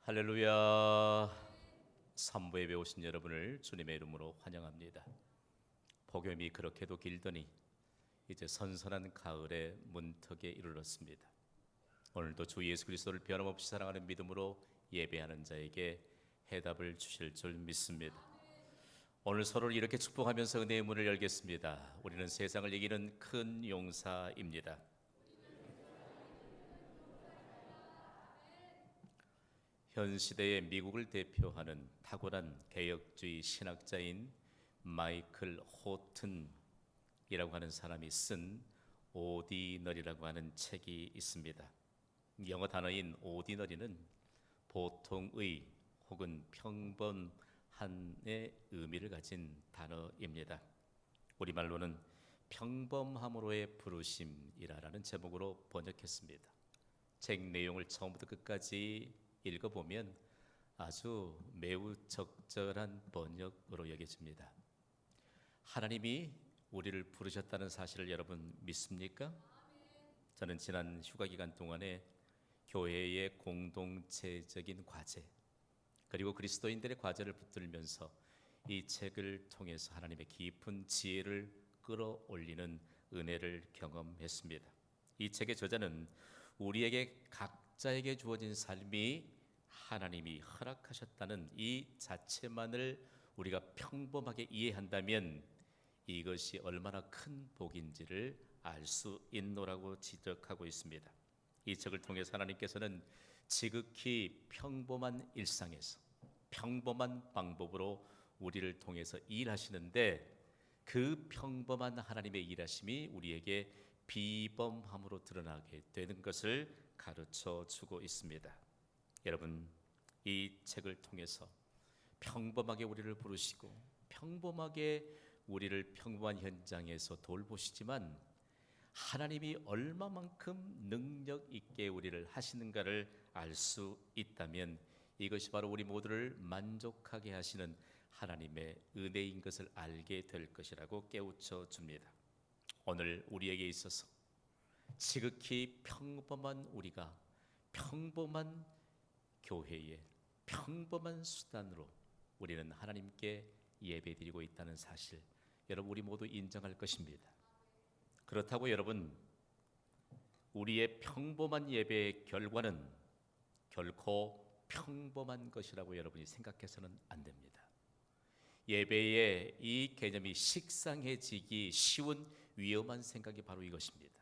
할렐루야. 삼부에 배우신 여러분을 주님의 이름으로 환영합니다. 복염이 그렇게도 길더니 이제 선선한 가을의 문턱에 이르렀습니다. 오늘도 주 예수 그리스도를 변함없이 사랑하는 믿음으로 예배하는 자에게 해답을 주실 줄 믿습니다. 오늘 서로를 이렇게 축복하면서 은혜의 문을 열겠습니다. 우리는 세상을 이기는 큰 용사입니다. 현 시대의 미국을 대표하는 탁월한 개혁주의 신학자인 마이클 호튼이라고 하는 사람이 쓴 오디너리라고 하는 책이 있습니다. 영어 단어인 오디너리는 보통의 혹은 평범한의 의미를 가진 단어입니다. 우리말로는 평범함으로의 부르심이라는 제목으로 번역했습니다. 책 내용을 처음부터 끝까지 읽어보면 아주 매우 적절한 번역으로 여겨집니다. 하나님이 우리를 부르셨다는 사실을 여러분 믿습니까? 저는 지난 휴가 기간 동안에 교회의 공동체적인 과제 그리고 그리스도인들의 과제를 붙들면서 이 책을 통해서 하나님의 깊은 지혜를 끌어올리는 은혜를 경험했습니다. 이 책의 저자는 우리에게 각자에게 주어진 삶이 하나님이 허락하셨다는 이 자체만을 우리가 평범하게 이해한다면 이것이 얼마나 큰 복인지를 알 수 있노라고 지적하고 있습니다. 이 책을 통해서 하나님께서는 지극히 평범한 일상에서 평범한 방법으로 우리를 통해서 일하시는데 그 평범한 하나님의 일하심이 우리에게 비범함으로 드러나게 되는 것을 가르쳐 주고 있습니다. 여러분, 이 책을 통해서 평범하게 우리를 부르시고 평범하게 우리를 평범한 현장에서 돌보시지만 하나님이 얼마만큼 능력 있게 우리를 하시는가를 알 수 있다면 이것이 바로 우리 모두를 만족하게 하시는 하나님의 은혜인 것을 알게 될 것이라고 깨우쳐 줍니다. 오늘 우리에게 있어서 지극히 평범한 우리가 평범한 교회의 평범한 수단으로 우리는 하나님께 예배드리고 있다는 사실 여러분 우리 모두 인정할 것입니다. 그렇다고 여러분 우리의 평범한 예배의 결과는 결코 평범한 것이라고 여러분이 생각해서는 안 됩니다. 예배의 이 개념이 식상해지기 쉬운 위험한 생각이 바로 이것입니다.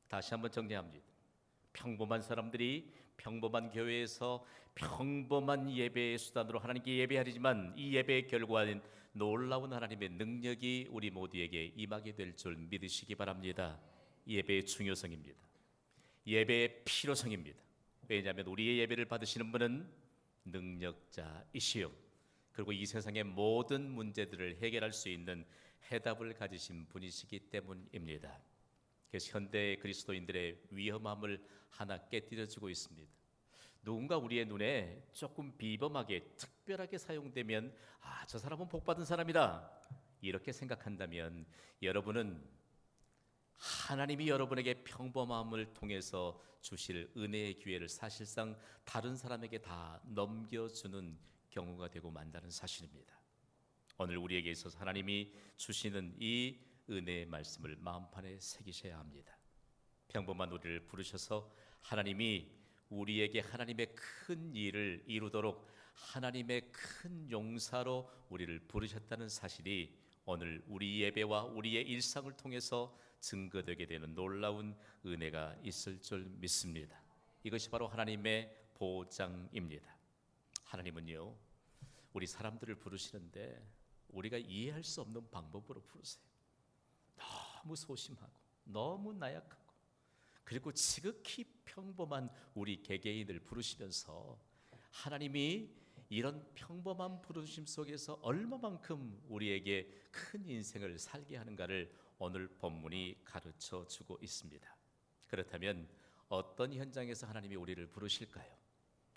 다시 한번 정리합니다. 평범한 사람들이 평범한 교회에서 평범한 예배의 수단으로 하나님께 예배하리지만 이 예배의 결과는 놀라운 하나님의 능력이 우리 모두에게 임하게 될 줄 믿으시기 바랍니다. 예배의 중요성입니다. 예배의 필요성입니다. 왜냐하면 우리의 예배를 받으시는 분은 능력자이시요 그리고 이 세상의 모든 문제들을 해결할 수 있는 해답을 가지신 분이시기 때문입니다. 그래서 현대의 그리스도인들의 위험함을 하나 깨뜨려주고 있습니다. 누군가 우리의 눈에 조금 비범하게 특별하게 사용되면 저 사람은 복받은 사람이다 이렇게 생각한다면 여러분은 하나님이 여러분에게 평범함을 통해서 주실 은혜의 기회를 사실상 다른 사람에게 다 넘겨주는 경우가 되고 만다는 사실입니다. 오늘 우리에게 있어서 하나님이 주시는 이 은혜의 말씀을 마음판에 새기셔야 합니다. 평범한 우리를 부르셔서 하나님이 우리에게 하나님의 큰 일을 이루도록 하나님의 큰 용사로 우리를 부르셨다는 사실이 오늘 우리 예배와 우리의 일상을 통해서 증거되게 되는 놀라운 은혜가 있을 줄 믿습니다. 이것이 바로 하나님의 보장입니다. 하나님은요 우리 사람들을 부르시는데 우리가 이해할 수 없는 방법으로 부르세요. 너무 소심하고 너무 나약하고 그리고 지극히 평범한 우리 개개인을 부르시면서 하나님이 이런 평범한 부르심 속에서 얼마만큼 우리에게 큰 인생을 살게 하는가를 오늘 본문이 가르쳐 주고 있습니다. 그렇다면 어떤 현장에서 하나님이 우리를 부르실까요?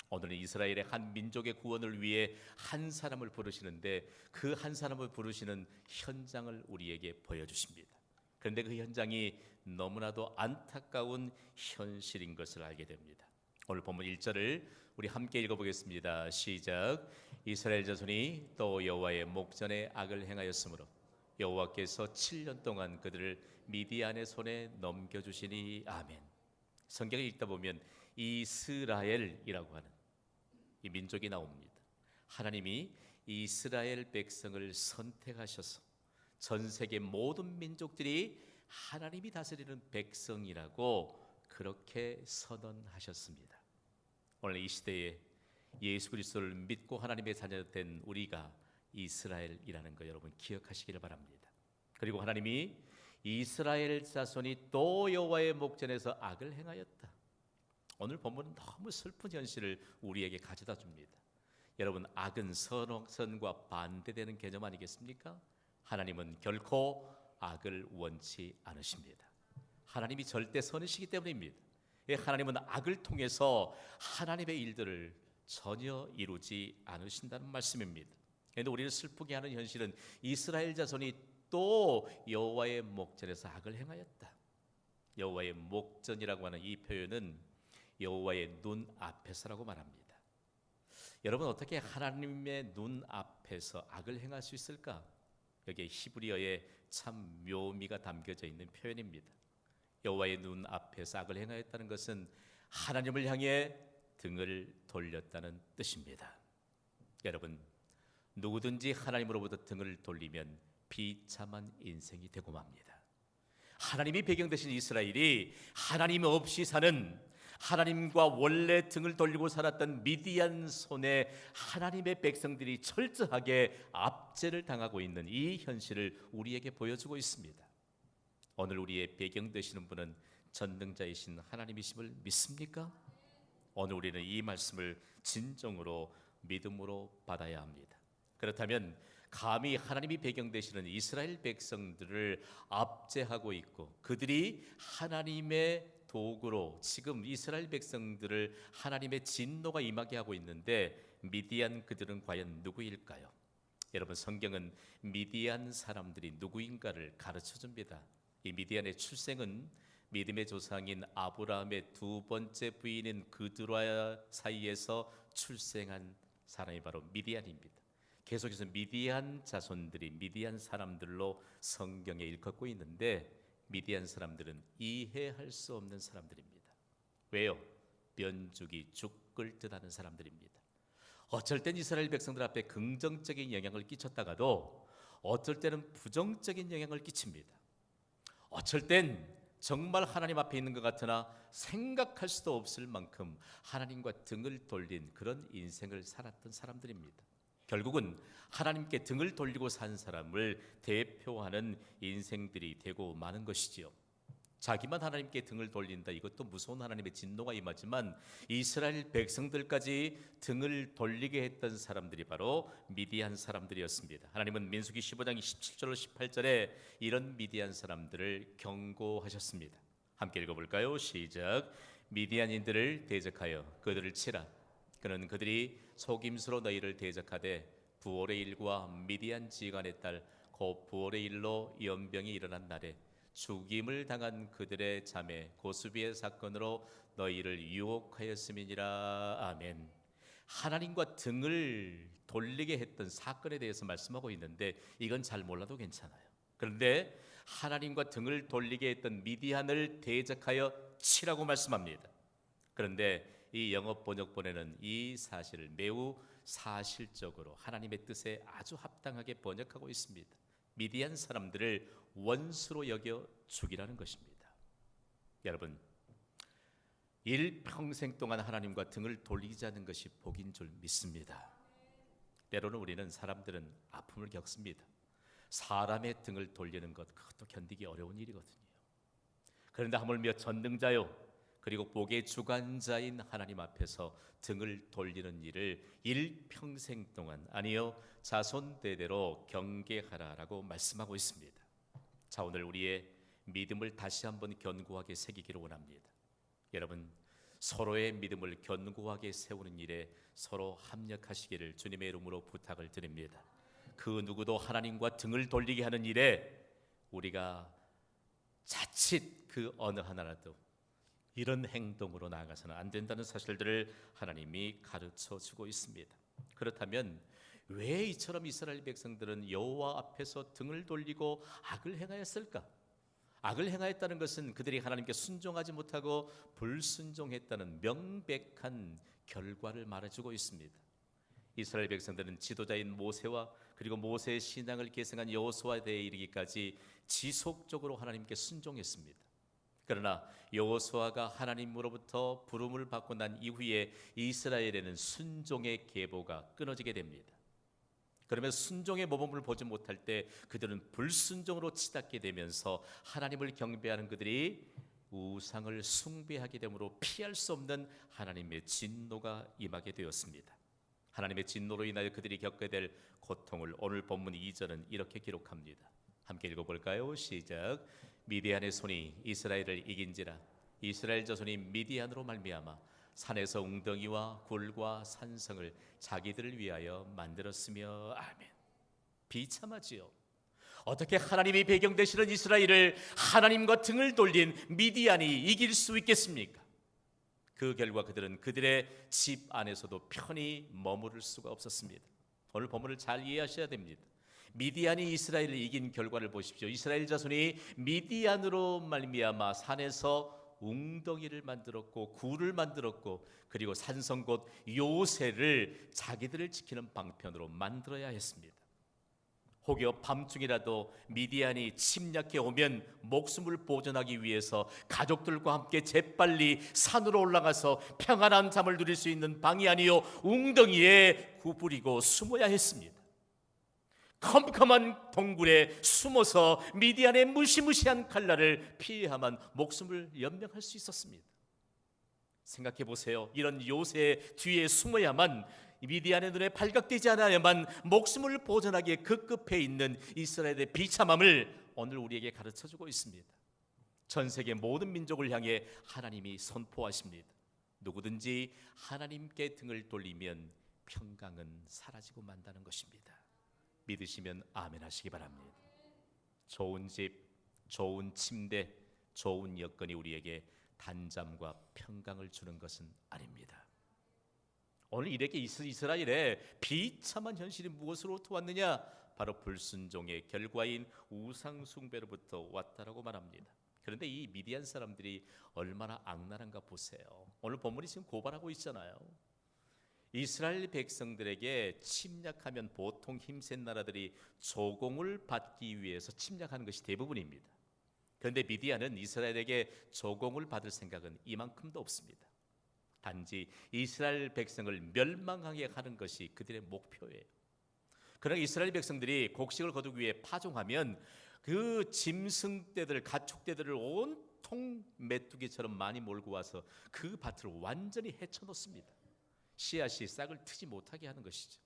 오늘은 이스라엘의 한 민족의 구원을 위해 한 사람을 부르시는데 그 한 사람을 부르시는 현장을 우리에게 보여주십니다. 그런데 그 현장이 너무나도 안타까운 현실인 것을 알게 됩니다. 오늘 본문 1절을 우리 함께 읽어보겠습니다. 시작. 이스라엘 자손이 또 여호와의 목전에 악을 행하였으므로 여호와께서 7년 동안 그들을 미디안의 손에 넘겨주시니. 아멘. 성경을 읽다 보면 이스라엘이라고 하는 이 민족이 나옵니다. 하나님이 이스라엘 백성을 선택하셔서 전 세계 모든 민족들이 하나님이 다스리는 백성이라고 그렇게 선언하셨습니다. 오늘 이 시대에 예수 그리스도를 믿고 하나님의 자녀된 우리가 이스라엘이라는 거 여러분 기억하시기를 바랍니다. 그리고 하나님이 이스라엘 자손이 또 여호와의 목전에서 악을 행하였다. 오늘 본문은 너무 슬픈 현실을 우리에게 가져다 줍니다. 여러분, 악은 선과 반대되는 개념 아니겠습니까? 하나님은 결코 악을 원치 않으십니다. 하나님이 절대 선이시기 때문입니다. 하나님은 악을 통해서 하나님의 일들을 전혀 이루지 않으신다는 말씀입니다. 그런데 우리를 슬프게 하는 현실은 이스라엘 자손이 또 여호와의 목전에서 악을 행하였다. 여호와의 목전이라고 하는 이 표현은 여호와의 눈 앞에서라고 말합니다. 여러분, 어떻게 하나님의 눈 앞에서 악을 행할 수 있을까? 여기에 히브리어에 참 묘미가 담겨져 있는 표현입니다. 여호와의 눈 앞에서 악을 행하였다는 것은 하나님을 향해 등을 돌렸다는 뜻입니다. 여러분, 누구든지 하나님으로부터 등을 돌리면 비참한 인생이 되고 맙니다. 하나님이 배경 되신 이스라엘이 하나님 없이 사는, 하나님과 원래 등을 돌리고 살았던 미디안 손에 하나님의 백성들이 철저하게 압제를 당하고 있는 이 현실을 우리에게 보여주고 있습니다. 오늘 우리의 배경 되시는 분은 전능자이신 하나님이심을 믿습니까? 오늘 우리는 이 말씀을 진정으로 믿음으로 받아야 합니다. 그렇다면 감히 하나님이 배경 되시는 이스라엘 백성들을 압제하고 있고 그들이 하나님의 도구로 지금 이스라엘 백성들을 하나님의 진노가 임하게 하고 있는데 미디안 그들은 과연 누구일까요? 여러분, 성경은 미디안 사람들이 누구인가를 가르쳐 줍니다. 이 미디안의 출생은 믿음의 조상인 아브라함의 두 번째 부인인 그드라 사이에서 출생한 사람이 바로 미디안입니다. 계속해서 미디안 자손들이 미디안 사람들로 성경에 일컫고 있는데 미디안 사람들은 이해할 수 없는 사람들입니다. 왜요? 면죽이 죽을 듯하는 사람들입니다. 어쩔 땐 이스라엘 백성들 앞에 긍정적인 영향을 끼쳤다가도 어쩔 때는 부정적인 영향을 끼칩니다. 어쩔 땐 정말 하나님 앞에 있는 것 같으나 생각할 수도 없을 만큼 하나님과 등을 돌린 그런 인생을 살았던 사람들입니다. 결국은 하나님께 등을 돌리고 산 사람을 대표하는 인생들이 되고 마는 것이지요. 자기만 하나님께 등을 돌린다, 이것도 무서운 하나님의 진노가 임하지만 이스라엘 백성들까지 등을 돌리게 했던 사람들이 바로 미디안 사람들이었습니다. 하나님은 민수기 15장 17절로 18절에 이런 미디안 사람들을 경고하셨습니다. 함께 읽어볼까요? 시작. 미디안인들을 대적하여 그들을 치라. 그는 그들이 속임수로 너희를 대적하되 부올의 일과 미디안 지간의 딸 곧 부올의 일로 연병이 일어난 날에 죽임을 당한 그들의 자매 고수비의 사건으로 너희를 유혹하였음이니라. 아멘. 하나님과 등을 돌리게 했던 사건에 대해서 말씀하고 있는데 이건 잘 몰라도 괜찮아요. 그런데 하나님과 등을 돌리게 했던 미디안을 대적하여 치라고 말씀합니다. 그런데 이 영어 번역본에는 이 사실을 매우 사실적으로 하나님의 뜻에 아주 합당하게 번역하고 있습니다. 미디안 사람들을 원수로 여겨 죽이라는 것입니다. 여러분, 일평생 동안 하나님과 등을 돌리지 않는 것이 복인 줄 믿습니다. 때로는 우리는 사람들은 아픔을 겪습니다. 사람의 등을 돌리는 것, 그것도 견디기 어려운 일이거든요. 그런데 하물며 전능자요 그리고 복의 주관자인 하나님 앞에서 등을 돌리는 일을 일평생 동안, 아니요 자손 대대로 경계하라라고 말씀하고 있습니다. 자, 오늘 우리의 믿음을 다시 한번 견고하게 새기기를 원합니다. 여러분, 서로의 믿음을 견고하게 세우는 일에 서로 합력하시기를 주님의 이름으로 부탁을 드립니다. 그 누구도 하나님과 등을 돌리게 하는 일에 우리가 자칫 그 어느 하나라도 이런 행동으로 나아가서는 안 된다는 사실들을 하나님이 가르쳐 주고 있습니다. 그렇다면 왜 이처럼 이스라엘 백성들은 여호와 앞에서 등을 돌리고 악을 행하였을까? 악을 행하였다는 것은 그들이 하나님께 순종하지 못하고 불순종했다는 명백한 결과를 말해주고 있습니다. 이스라엘 백성들은 지도자인 모세와 그리고 모세의 신앙을 계승한 여호수아에 대해 이르기까지 지속적으로 하나님께 순종했습니다. 그러나 여호수아가 하나님으로부터 부름을 받고 난 이후에 이스라엘에는 순종의 계보가 끊어지게 됩니다. 그러면 순종의 모범을 보지 못할 때 그들은 불순종으로 치닫게 되면서 하나님을 경배하는 그들이 우상을 숭배하게 되므로 피할 수 없는 하나님의 진노가 임하게 되었습니다. 하나님의 진노로 인하여 그들이 겪게 될 고통을 오늘 본문 2절은 이렇게 기록합니다. 함께 읽어볼까요? 시작. 미디안의 손이 이스라엘을 이긴지라 이스라엘 자손이 미디안으로 말미암아 산에서 웅덩이와 굴과 산성을 자기들을 위하여 만들었으며. 아멘. 비참하지요. 어떻게 하나님이 배경 되시는 이스라엘을 하나님과 등을 돌린 미디안이 이길 수 있겠습니까? 그 결과 그들은 그들의 집 안에서도 편히 머무를 수가 없었습니다. 오늘 본문을 잘 이해하셔야 됩니다. 미디안이 이스라엘을 이긴 결과를 보십시오. 이스라엘 자손이 미디안으로 말미암아 산에서 웅덩이를 만들었고 굴을 만들었고 그리고 산성 곧 요새를 자기들을 지키는 방편으로 만들어야 했습니다. 혹여 밤중이라도 미디안이 침략해 오면 목숨을 보존하기 위해서 가족들과 함께 재빨리 산으로 올라가서 평안한 잠을 누릴 수 있는 방이 아니요 웅덩이에 구부리고 숨어야 했습니다. 컴컴한 동굴에 숨어서 미디안의 무시무시한 칼날을 피해야만 목숨을 연명할 수 있었습니다. 생각해 보세요. 이런 요새 뒤에 숨어야만, 미디안의 눈에 발각되지 않아야만 목숨을 보존하기에 급급해 있는 이스라엘의 비참함을 오늘 우리에게 가르쳐주고 있습니다. 전 세계 모든 민족을 향해 하나님이 선포하십니다. 누구든지 하나님께 등을 돌리면 평강은 사라지고 만다는 것입니다. 믿으시면 아멘 하시기 바랍니다. 좋은 집, 좋은 침대, 좋은 여건이 우리에게 단잠과 평강을 주는 것은 아닙니다. 오늘 이렇게 이스라엘의 비참한 현실이 무엇으로부터 왔느냐? 바로 불순종의 결과인 우상 숭배로부터 왔다라고 말합니다. 그런데 이 미디안 사람들이 얼마나 악랄한가 보세요. 오늘 본문이 지금 고발하고 있잖아요. 이스라엘 백성들에게 침략하면 보통 힘센 나라들이 조공을 받기 위해서 침략하는 것이 대부분입니다. 그런데 미디안은 이스라엘에게 조공을 받을 생각은 이만큼도 없습니다. 단지 이스라엘 백성을 멸망하게 하는 것이 그들의 목표예요. 그러나 이스라엘 백성들이 곡식을 거두기 위해 파종하면 그 짐승떼들, 가축떼들을 온통 메뚜기처럼 많이 몰고 와서 그 밭을 완전히 헤쳐놓습니다. 씨앗이 싹을 트지 못하게 하는 것이죠.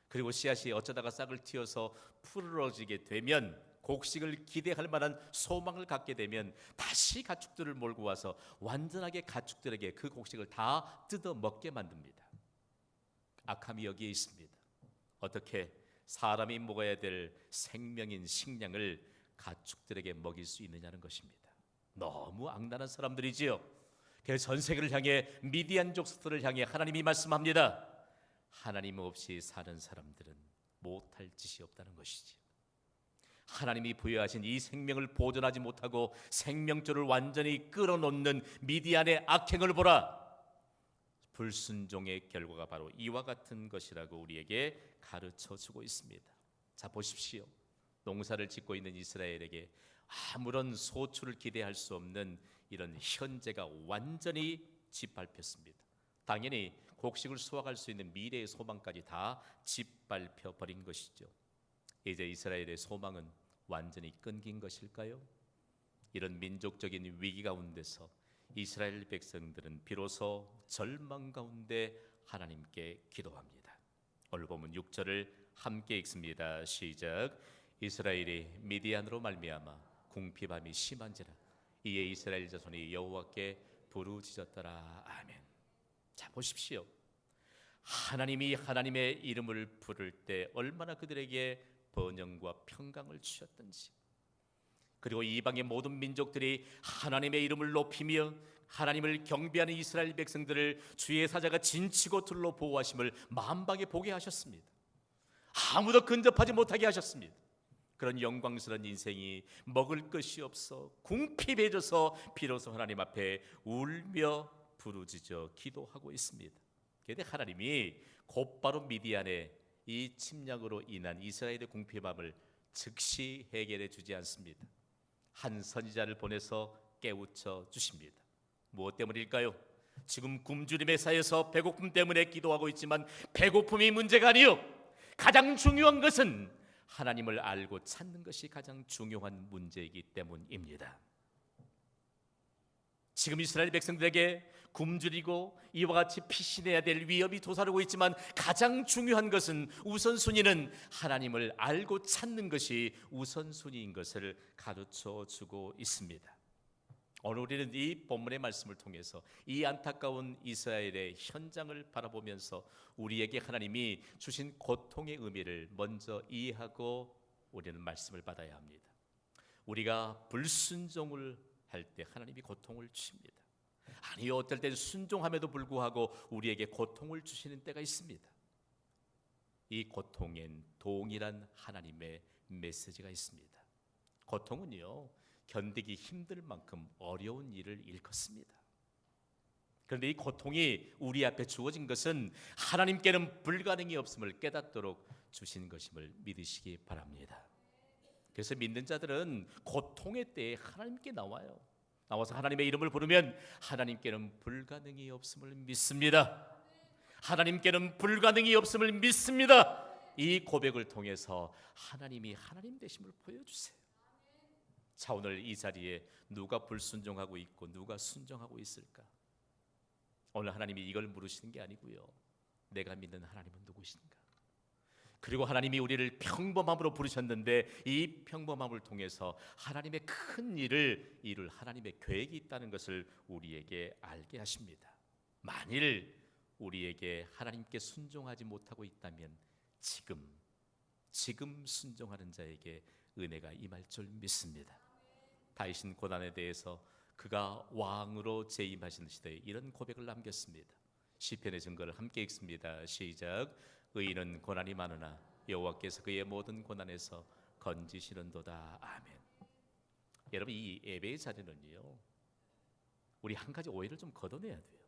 그리고 씨앗이 어쩌다가 싹을 틔어서 풀어지게 되면, 곡식을 기대할 만한 소망을 갖게 되면 다시 가축들을 몰고 와서 완전하게 가축들에게 그 곡식을 다 뜯어 먹게 만듭니다. 악함이 여기에 있습니다. 어떻게 사람이 먹어야 될 생명인 식량을 가축들에게 먹일 수 있느냐는 것입니다. 너무 악랄한 사람들이지요. 그래서 전 세계를 향해, 미디안 족속들을 향해 하나님이 말씀합니다. 하나님 없이 사는 사람들은 못할 짓이 없다는 것이지. 하나님이 부여하신 이 생명을 보존하지 못하고 생명줄을 완전히 끌어놓는 미디안의 악행을 보라. 불순종의 결과가 바로 이와 같은 것이라고 우리에게 가르쳐주고 있습니다. 자, 보십시오. 농사를 짓고 있는 이스라엘에게 아무런 소출을 기대할 수 없는 이런 현재가 완전히 짓밟혔습니다. 당연히 곡식을 수확할 수 있는 미래의 소망까지 다 짓밟혀 버린 것이죠. 이제 이스라엘의 소망은 완전히 끊긴 것일까요? 이런 민족적인 위기 가운데서 이스라엘 백성들은 비로소 절망 가운데 하나님께 기도합니다. 오늘 본문 6절을 함께 읽습니다. 시작. 이스라엘이 미디안으로 말미암아 궁핍함이 심한지라 이에 이스라엘 자손이 여호와께 부르짖었더라. 아멘. 자, 보십시오. 하나님이 하나님의 이름을 부를 때 얼마나 그들에게 번영과 평강을 주셨던지, 그리고 이방의 모든 민족들이 하나님의 이름을 높이며 하나님을 경배하는 이스라엘 백성들을 주의 사자가 진치고 둘러 보호하심을 만방에 보게 하셨습니다. 아무도 근접하지 못하게 하셨습니다. 그런 영광스러운 인생이 먹을 것이 없어 궁핍해져서 비로소 하나님 앞에 울며 부르짖어 기도하고 있습니다. 그런데 하나님이 곧바로 미디안의 이 침략으로 인한 이스라엘의 궁핍함을 즉시 해결해 주지 않습니다. 한 선지자를 보내서 깨우쳐 주십니다. 무엇 때문일까요? 지금 굶주림에 쌓여서 배고픔 때문에 기도하고 있지만 배고픔이 문제가 아니요, 가장 중요한 것은 하나님을 알고 찾는 것이 가장 중요한 문제이기 때문입니다. 지금 이스라엘 백성들에게 굶주리고 이와 같이 피신해야 될 위협이 도사리고 있지만 가장 중요한 것은, 우선순위는 하나님을 알고 찾는 것이 우선순위인 것을 가르쳐 주고 있습니다. 오늘 우리는 이 본문의 말씀을 통해서 이 안타까운 이스라엘의 현장을 바라보면서 우리에게 하나님이 주신 고통의 의미를 먼저 이해하고 우리는 말씀을 받아야 합니다. 우리가 불순종을 할 때 하나님이 고통을 주십니다. 아니요, 어떨 땐 순종함에도 불구하고 우리에게 고통을 주시는 때가 있습니다. 이 고통엔 동일한 하나님의 메시지가 있습니다. 고통은요, 견디기 힘들 만큼 어려운 일을 일컫습니다. 그런데 이 고통이 우리 앞에 주어진 것은 하나님께는 불가능이 없음을 깨닫도록 주신 것임을 믿으시기 바랍니다. 그래서 믿는 자들은 고통의 때에 하나님께 나와서 하나님의 이름을 부르면 하나님께는 불가능이 없음을 믿습니다. 하나님께는 불가능이 없음을 믿습니다. 이 고백을 통해서 하나님이 하나님 되심을 보여주세요. 자, 오늘 이 자리에 누가 불순종하고 있고 누가 순종하고 있을까? 오늘 하나님이 이걸 물으시는 게 아니고요, 내가 믿는 하나님은 누구신가? 그리고 하나님이 우리를 평범함으로 부르셨는데 이 평범함을 통해서 하나님의 큰 일을 이룰 하나님의 계획이 있다는 것을 우리에게 알게 하십니다. 만일 우리에게 하나님께 순종하지 못하고 있다면 지금 순종하는 자에게 은혜가 임할 줄 믿습니다. 다윗은 고난에 대해서 그가 왕으로 재임하신 시대에 이런 고백을 남겼습니다. 시편의 증거를 함께 읽습니다. 시작. 의인은 고난이 많으나 여호와께서 그의 모든 고난에서 건지시는도다. 아멘. 여러분, 이 예배의 자리는요, 우리 한 가지 오해를 좀 걷어내야 돼요.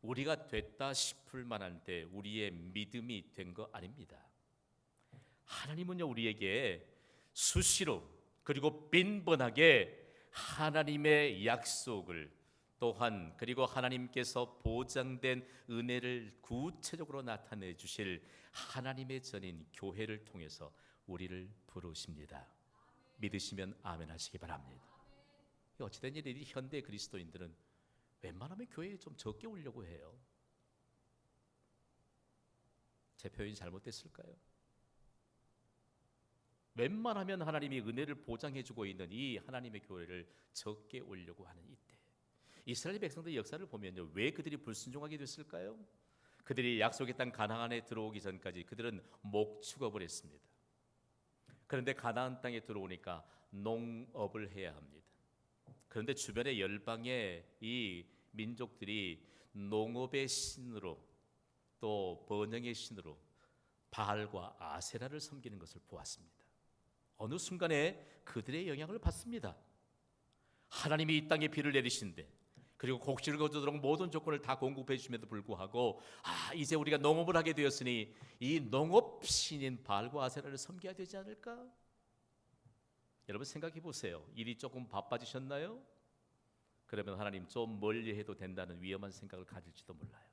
우리가 됐다 싶을 만한 때 우리의 믿음이 된 거 아닙니다. 하나님은요, 우리에게 수시로 그리고 빈번하게 하나님의 약속을 또한 그리고 하나님께서 보장된 은혜를 구체적으로 나타내 주실 하나님의 전인 교회를 통해서 우리를 부르십니다. 믿으시면 아멘 하시기 바랍니다. 어찌된 일이 현대 그리스도인들은 웬만하면 교회에 좀 적게 오려고 해요. 제 표현이 잘못됐을까요? 웬만하면 하나님이 은혜를 보장해주고 있는 이 하나님의 교회를 적게 오려고 하는 이때, 이스라엘 백성들의 역사를 보면요, 왜 그들이 불순종하게 됐을까요? 그들이 약속의 땅 가나안에 들어오기 전까지 그들은 목축업을 했습니다. 그런데 가나안 땅에 들어오니까 농업을 해야 합니다. 그런데 주변의 열방의 이 민족들이 농업의 신으로 또 번영의 신으로 바알과 아세라를 섬기는 것을 보았습니다. 어느 순간에 그들의 영향을 받습니다. 하나님이 이 땅에 비를 내리신데 그리고 곡식을 거두도록 모든 조건을 다 공급해 주심에도 불구하고 이제 우리가 농업을 하게 되었으니 이 농업신인 바알과 아세라를 섬겨야 되지 않을까? 여러분 생각해 보세요. 일이 조금 바빠지셨나요? 그러면 하나님 좀 멀리 해도 된다는 위험한 생각을 가질지도 몰라요.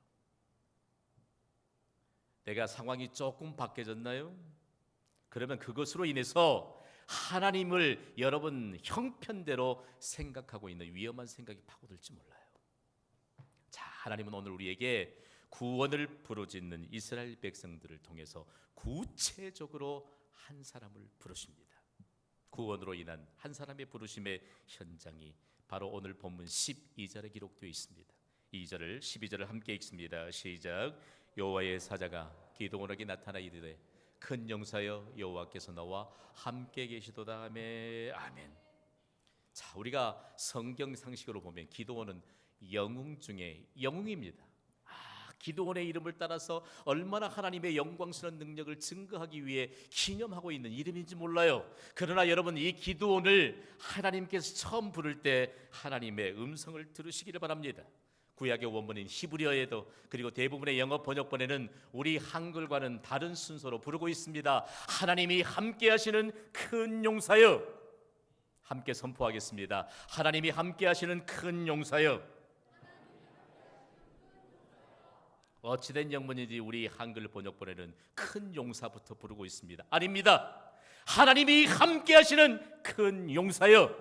내가 상황이 조금 바뀌어졌나요? 그러면 그것으로 인해서 하나님을 여러분 형편대로 생각하고 있는 위험한 생각이 파고들지 몰라요. 자, 하나님은 오늘 우리에게 구원을 부르짖는 이스라엘 백성들을 통해서 구체적으로 한 사람을 부르십니다. 구원으로 인한 한 사람의 부르심의 현장이 바로 오늘 본문 12절에 기록되어 있습니다. 2절을 12절을 함께 읽습니다. 시작. 여호와의 사자가 기드온에게 나타나 이르되 큰 용사여 여호와께서 너와 함께 계시도다. 아멘. 자, 우리가 성경 상식으로 보면 기드온은 영웅 중에 영웅입니다. 기드온의 이름을 따라서 얼마나 하나님의 영광스러운 능력을 증거하기 위해 기념하고 있는 이름인지 몰라요. 그러나 여러분, 이 기드온을 하나님께서 처음 부를 때 하나님의 음성을 들으시기를 바랍니다. 구약의 원문인 히브리어에도, 그리고 대부분의 영어 번역본에는 우리 한글과는 다른 순서로 부르고 있습니다. 하나님이 함께 하시는 큰 용사여. 함께 선포하겠습니다. 하나님이 함께 하시는 큰 용사여. 어찌된 영문인지 우리 한글 번역본에는 큰 용사부터 부르고 있습니다. 아닙니다. 하나님이 함께 하시는 큰 용사여.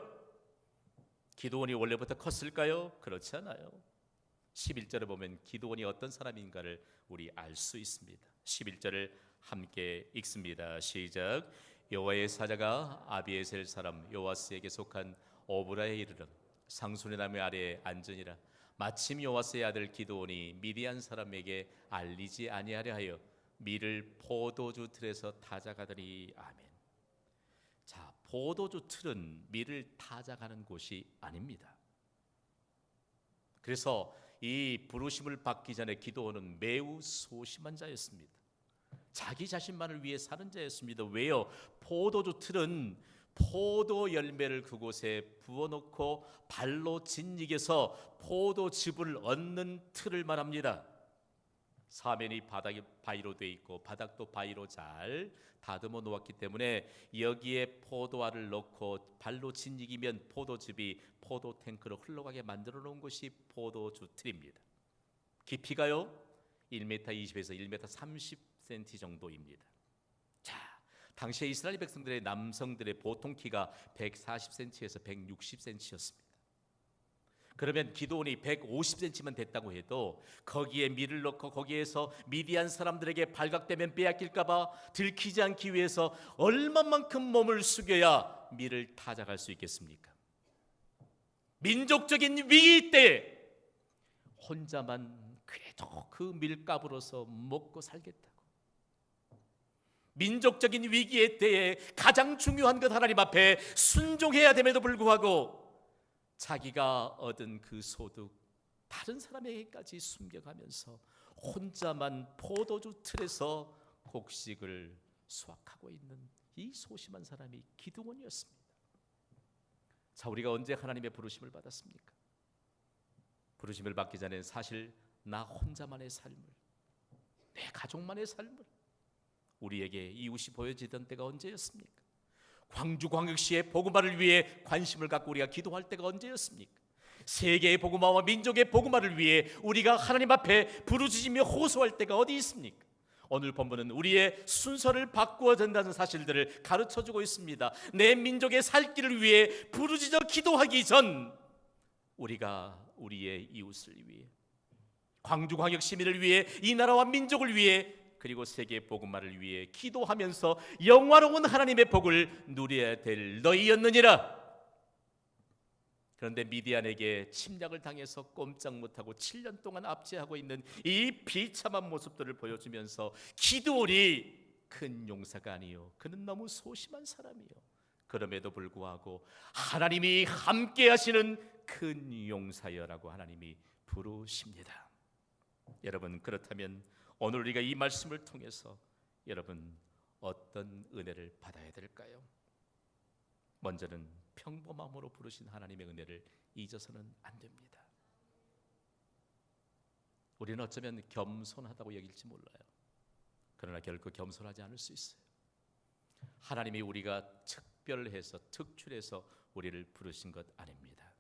기드온이 원래부터 컸을까요? 그렇지 않아요. 11절에 보면 기드온이 어떤 사람인가를 우리 알 수 있습니다. 11절을 함께 읽습니다. 시작. 여호와의 사자가 아비에셀 사람 요아스에게 속한 오브라에 이르러 상수리 나무 아래에 앉으니라. 마침 요아스의 아들 기드온이 미디안 사람에게 알리지 아니하려 하여 밀을 포도주 틀에서 타작하더니. 아멘. 자, 포도주 틀은 밀을 타작하는 곳이 아닙니다. 그래서 이 부르심을 받기 전에 기드온은 매우 소심한 자였습니다. 자기 자신만을 위해 사는 자였습니다. 왜요? 포도주 틀은 포도 열매를 그곳에 부어놓고 발로 짓이겨서 포도즙을 얻는 틀을 말합니다. 사면이 바닥이 바위로 돼 있고 바닥도 바위로 잘 다듬어 놓았기 때문에 여기에 포도알을 넣고 발로 짓이기면 포도즙이 포도 탱크로 흘러가게 만들어 놓은 것이 포도주 틀입니다. 깊이가요 1m 20에서 1m 30cm 정도입니다. 자, 당시에 이스라엘 백성들의 남성들의 보통 키가 140cm에서 160cm였습니다. 그러면 기드온이 150cm만 됐다고 해도 거기에 밀을 넣고 거기에서 미디안 사람들에게 발각되면 빼앗길까 봐 들키지 않기 위해서 얼마만큼 몸을 숙여야 밀을 타작할 수 있겠습니까? 민족적인 위기 때 혼자만 그래도 그 밀가부로서 먹고 살겠다고, 민족적인 위기의 때에 가장 중요한 것 하나님 앞에 순종해야 됨에도 불구하고 자기가 얻은 그 소득 다른 사람에게까지 숨겨가면서 혼자만 포도주 틀에서 곡식을 수확하고 있는 이 소심한 사람이 기드온이었습니다. 자, 우리가 언제 하나님의 부르심을 받았습니까? 부르심을 받기 전에는 사실 나 혼자만의 삶을, 내 가족만의 삶을 우리에게 이웃이 보여지던 때가 언제였습니까? 광주광역시의 복음화를 위해 관심을 갖고 우리가 기도할 때가 언제였습니까? 세계의 복음화와 민족의 복음화를 위해 우리가 하나님 앞에 부르짖으며 호소할 때가 어디 있습니까? 오늘 본문은 우리의 순서를 바꾸어야 된다는 사실들을 가르쳐주고 있습니다. 내 민족의 살 길을 위해 부르짖어 기도하기 전 우리가 우리의 이웃을 위해, 광주광역 시민을 위해, 이 나라와 민족을 위해, 그리고 세계 복음화를 위해 기도하면서 영화로운 하나님의 복을 누려야 될 너희였느니라. 그런데 미디안에게 침략을 당해서 꼼짝 못하고 7년 동안 압제하고 있는 이 비참한 모습들을 보여주면서 기드온이 큰 용사가 아니요, 그는 너무 소심한 사람이요, 그럼에도 불구하고 하나님이 함께 하시는 큰 용사여라고 하나님이 부르십니다. 여러분, 그렇다면 오늘 우리가 이 말씀을 통해서 여러분 어떤 은혜를 받아야 될까요? 먼저는 평범함으로 부르신 하나님의 은혜를 잊어서는 안 됩니다. 우리는 어쩌면 겸손하다고 여길지 몰라요. 그러나 결코 겸손하지 않을 수 있어요. 하나님이 우리가 특별해서 특출해서 우리를 부르신 것 아닙니다.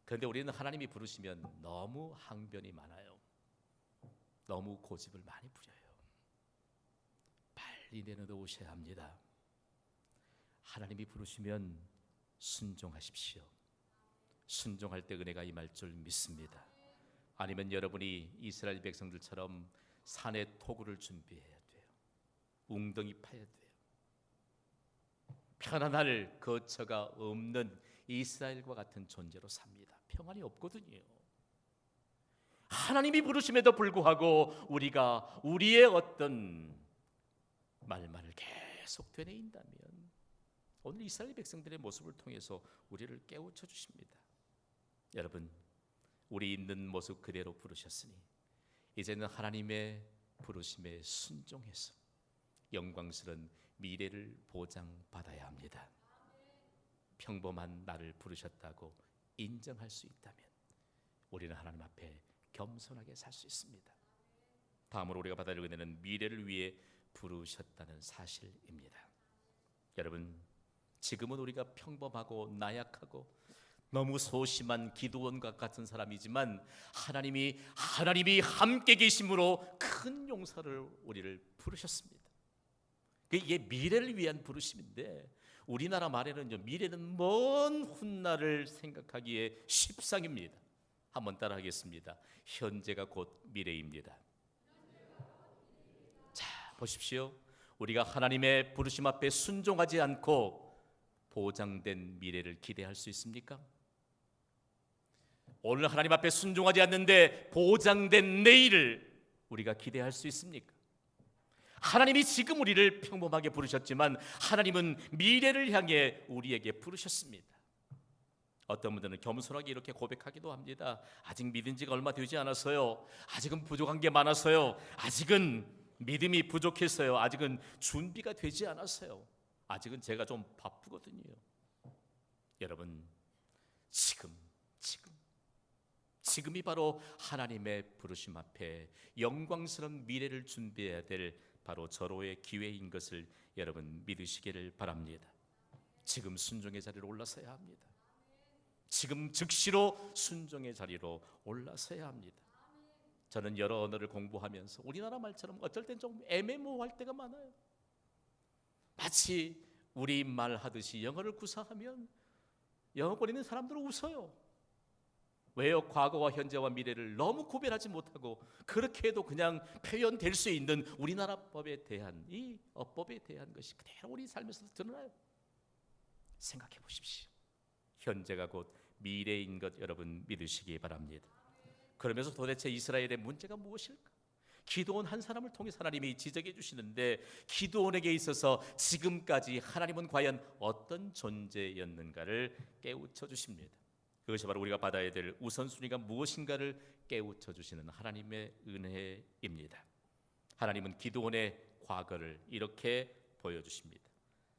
그런데 우리는 하나님이 부르시면 너무 항변이 많아요. 너무 고집을 많이 부려요. 빨리 내려놓으셔야 합니다. 하나님이 부르시면 순종하십시오. 순종할 때 은혜가 임할 줄 믿습니다. 아니면 여러분이 이스라엘 백성들처럼 산에 토구를 준비해야 돼요. 웅덩이 파야 돼요. 편안할 거처가 없는 이스라엘과 같은 존재로 삽니다. 평안이 없거든요. 하나님이 부르심에도 불구하고 우리가 우리의 어떤 말만을 계속 되뇌인다면 오늘 이스라엘 백성들의 모습을 통해서 우리를 깨우쳐 주십니다. 여러분, 우리 있는 모습 그대로 부르셨으니 이제는 하나님의 부르심에 순종해서 영광스러운 미래를 보장받아야 합니다. 평범한 나를 부르셨다고 인정할 수 있다면 우리는 하나님 앞에 겸손하게 살 수 있습니다. 다음으로 우리가 받아들이게 되는 미래를 위해 부르셨다는 사실입니다. 여러분, 지금은 우리가 평범하고 나약하고 너무 소심한 기도원과 같은 사람이지만 하나님이 함께 계심으로 큰 용서를 우리를 부르셨습니다. 이게 미래를 위한 부르심인데 우리나라 말에는 미래는 먼 훗날을 생각하기에 십상입니다. 한번 따라하겠습니다. 현재가 곧 미래입니다. 자, 보십시오. 우리가 하나님의 부르심 앞에 순종하지 않고 보장된 미래를 기대할 수 있습니까? 오늘 하나님 앞에 순종하지 않는데 보장된 내일을 우리가 기대할 수 있습니까? 하나님이 지금 우리를 평범하게 부르셨지만 하나님은 미래를 향해 우리에게 부르셨습니다. 어떤 분들은 겸손하게 이렇게 고백하기도 합니다. 아직 믿은 지가 얼마 되지 않았어요. 아직은 부족한 게 많았어요. 아직은 믿음이 부족했어요. 아직은 준비가 되지 않았어요. 아직은 제가 좀 바쁘거든요. 여러분, 지금이 바로 하나님의 부르심 앞에 영광스러운 미래를 준비해야 될 바로 절호의 기회인 것을 여러분 믿으시기를 바랍니다. 지금 순종의 자리로 올라서야 합니다. 지금 즉시로 순종의 자리로 올라서야 합니다. 저는 여러 언어를 공부하면서 우리나라 말처럼 어쩔 땐 좀 애매모호할 때가 많아요. 마치 우리말 하듯이 영어를 구사하면 영어권 있는 사람들은 웃어요. 왜요? 과거와 현재와 미래를 너무 구별하지 못하고 그렇게 해도 그냥 표현될 수 있는 우리나라 법에 대한 이 어법에 대한 것이 그대로 우리 삶에서 드러나요. 생각해 보십시오. 현재가 곧 미래인 것 여러분 믿으시기 바랍니다. 그러면서 도대체 이스라엘의 문제가 무엇일까? 기드온 한 사람을 통해서 하나님이 지적해 주시는데 기드온에게 있어서 지금까지 하나님은 과연 어떤 존재였는가를 깨우쳐 주십니다. 그것이 바로 우리가 받아야 될 우선순위가 무엇인가를 깨우쳐 주시는 하나님의 은혜입니다. 하나님은 기드온의 과거를 이렇게 보여주십니다.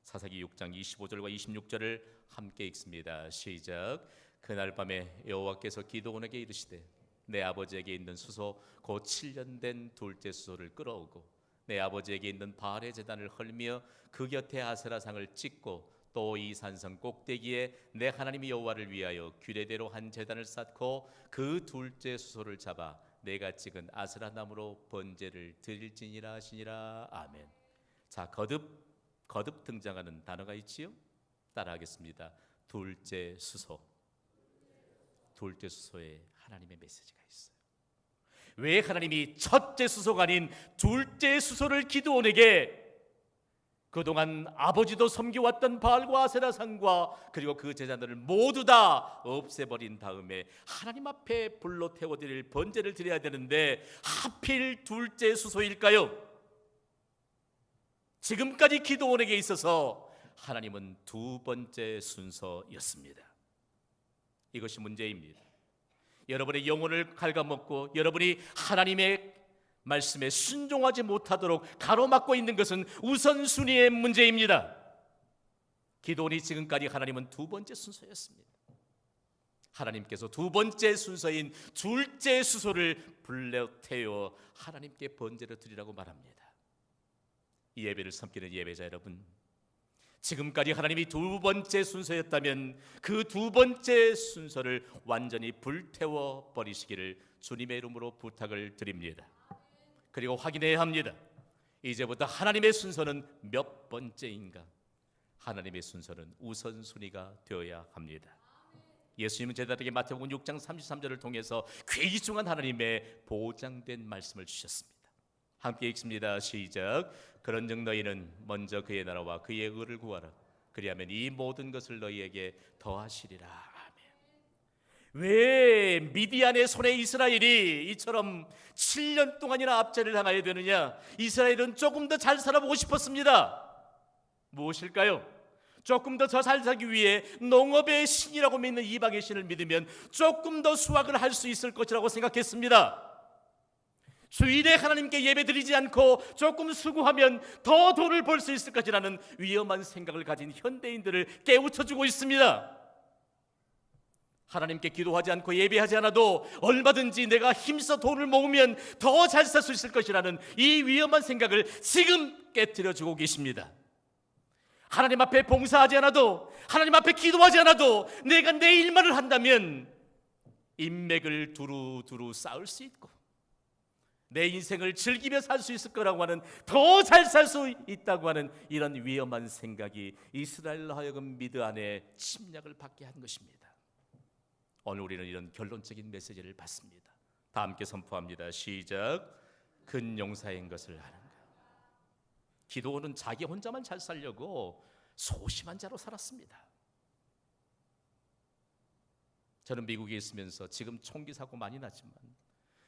사사기 6장 25절과 26절을 함께 읽습니다. 시작. 그날 밤에 여호와께서 기드온에게 이르시되 내 아버지에게 있는 수소 곧 7년 된 둘째 수소를 끌어오고 내 아버지에게 있는 바알의 제단을 헐며 그 곁에 아세라상을 찍고 또 이 산성 꼭대기에 내 하나님 여호와를 위하여 규례대로 한 제단을 쌓고 그 둘째 수소를 잡아 내가 찍은 아세라 나무로 번제를 드릴지니라 하시니라. 아멘. 자, 거듭 등장하는 단어가 있지요? 따라하겠습니다. 둘째 수소. 둘째 수소에 하나님의 메시지가 있어요. 왜 하나님이 첫째 수소가 아닌 둘째 수소를 기드온에게 그동안 아버지도 섬겨왔던 바알과 아세라상과 그리고 그 제자들을 모두 다 없애버린 다음에 하나님 앞에 불로 태워드릴 번제를 드려야 되는데 하필 둘째 수소일까요? 지금까지 기드온에게 있어서 하나님은 두 번째 순서였습니다. 이것이 문제입니다. 여러분의 영혼을 갉아먹고 여러분이 하나님의 말씀에 순종하지 못하도록 가로막고 있는 것은 우선순위의 문제입니다. 기드온이 지금까지 하나님은 두 번째 순서였습니다. 하나님께서 두 번째 순서인 둘째 수소를 불러 태워 하나님께 번제를 드리라고 말합니다. 이 예배를 섬기는 예배자 여러분, 지금까지 하나님이 두 번째 순서였다면 그 두 번째 순서를 완전히 불태워 버리시기를 주님의 이름으로 부탁을 드립니다. 그리고 확인해야 합니다. 이제부터 하나님의 순서는 몇 번째인가? 하나님의 순서는 우선순위가 되어야 합니다. 예수님은 제자들에게 마태복음 6장 33절을 통해서 귀중한 하나님의 보장된 말씀을 주셨습니다. 함께 읽습니다. 시작. 그런즉 너희는 먼저 그의 나라와 그의 의를 구하라. 그리하면 이 모든 것을 너희에게 더하시리라. 아멘. 왜 미디안의 손에 이스라엘이 이처럼 7년 동안이나 압제를 당해야 되느냐? 이스라엘은 조금 더 잘 살아보고 싶었습니다. 무엇일까요? 조금 더 잘 살기 위해 농업의 신이라고 믿는 이방의 신을 믿으면 조금 더 수확을 할 수 있을 것이라고 생각했습니다. 주일에 하나님께 예배드리지 않고 조금 수고하면 더 돈을 벌 수 있을 것이라는 위험한 생각을 가진 현대인들을 깨우쳐주고 있습니다. 하나님께 기도하지 않고 예배하지 않아도 얼마든지 내가 힘써 돈을 모으면 더 잘 살 수 있을 것이라는 이 위험한 생각을 지금 깨트려주고 계십니다. 하나님 앞에 봉사하지 않아도, 하나님 앞에 기도하지 않아도 내가 내 일만을 한다면 인맥을 두루두루 쌓을 수 있고 내 인생을 즐기며 살 수 있을 거라고 하는, 더 잘 살 수 있다고 하는 이런 위험한 생각이 이스라엘로 하여금 미드 안에 침략을 받게 한 것입니다. 오늘 우리는 이런 결론적인 메시지를 받습니다. 다 함께 선포합니다. 시작. 근용사인 것을 하는가. 기도원은 자기 혼자만 잘 살려고 소심한 자로 살았습니다. 저는 미국에 있으면서 지금 총기 사고 많이 나지만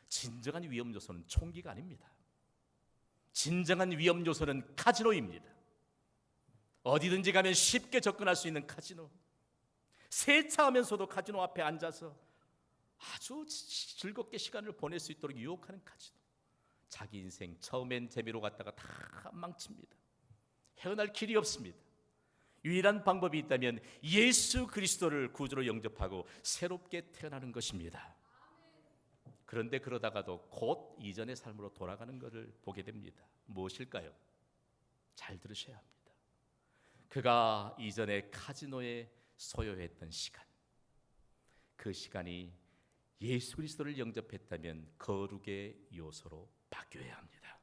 진정한 위험 요소는 총기가 아닙니다. 진정한 위험 요소는 카지노입니다. 어디든지 가면 쉽게 접근할 수 있는 카지노, 세차하면서도 카지노 앞에 앉아서 아주 즐겁게 시간을 보낼 수 있도록 유혹하는 카지노. 자기 인생 처음엔 재미로 갔다가 다 망칩니다. 헤어날 길이 없습니다. 유일한 방법이 있다면 예수 그리스도를 구주로 영접하고 새롭게 태어나는 것입니다. 그런데 그러다가도 곧 이전의 삶으로 돌아가는 것을 보게 됩니다. 무엇일까요? 잘 들으셔야 합니다. 그가 이전에 카지노에 소요했던 시간, 그 시간이 예수 그리스도를 영접했다면 거룩의 요소로 바뀌어야 합니다.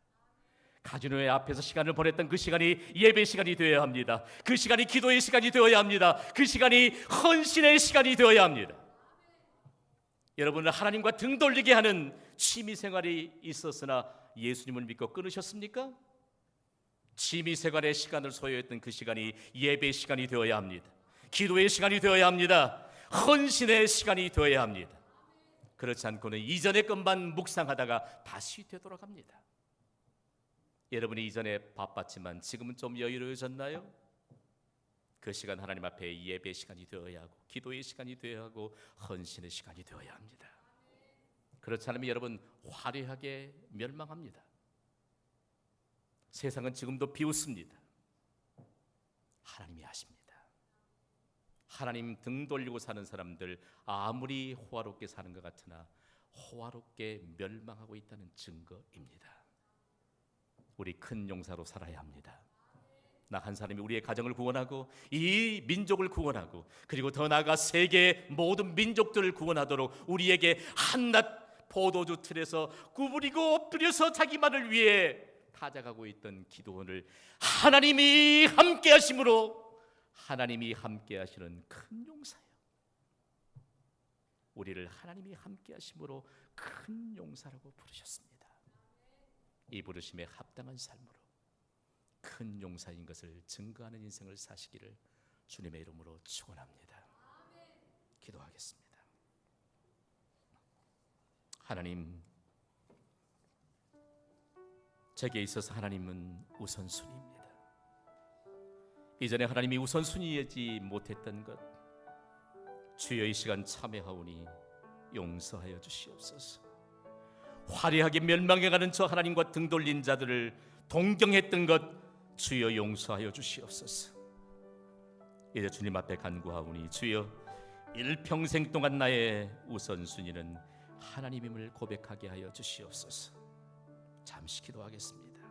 카지노의 앞에서 시간을 보냈던 그 시간이 예배 시간이 되어야 합니다. 그 시간이 기도의 시간이 되어야 합니다. 그 시간이 헌신의 시간이 되어야 합니다. 여러분은 하나님과 등 돌리게 하는 취미생활이 있었으나 예수님을 믿고 끊으셨습니까? 취미생활의 시간을 소요했던 그 시간이 예배 시간이 되어야 합니다. 기도의 시간이 되어야 합니다. 헌신의 시간이 되어야 합니다. 그렇지 않고는 이전의 것만 묵상하다가 다시 되돌아갑니다. 여러분이 이전에 바빴지만 지금은 좀 여유로워졌나요? 그 시간 하나님 앞에 예배 시간이 되어야 하고 기도의 시간이 되어야 하고 헌신의 시간이 되어야 합니다. 그렇지 않으면 여러분 화려하게 멸망합니다. 세상은 지금도 비웃습니다. 하나님이 아십니다. 하나님 등 돌리고 사는 사람들 아무리 호화롭게 사는 것 같으나 호화롭게 멸망하고 있다는 증거입니다. 우리 큰 용사로 살아야 합니다. 나 한 사람이 우리의 가정을 구원하고 이 민족을 구원하고 그리고 더 나아가 세계 모든 민족들을 구원하도록 우리에게 한낱 포도주 틀에서 구부리고 엎드려서 자기만을 위해 타작하고 있던 기도원을 하나님이 함께 하심으로, 하나님이 함께 하시는 큰 용사예요. 우리를 하나님이 함께 하심으로 큰 용사라고 부르셨습니다. 이 부르심에 합당한 삶으로 큰 용사인 것을 증거하는 인생을 사시기를 주님의 이름으로 축원합니다. 기도하겠습니다. 하나님, 제게 있어서 하나님은 우선순위입니다. 이전에 하나님이 우선순위이지 못했던 것 주여 이 시간 참회하오니 용서하여 주시옵소서. 화려하게 멸망해가는 저 하나님과 등 돌린 자들을 동경했던 것 주여 용서하여 주시옵소서. 이제 주님 앞에 간구하오니 주여 일평생 동안 나의 우선순위는 하나님임을 고백하게 하여 주시옵소서. 잠시 기도하겠습니다.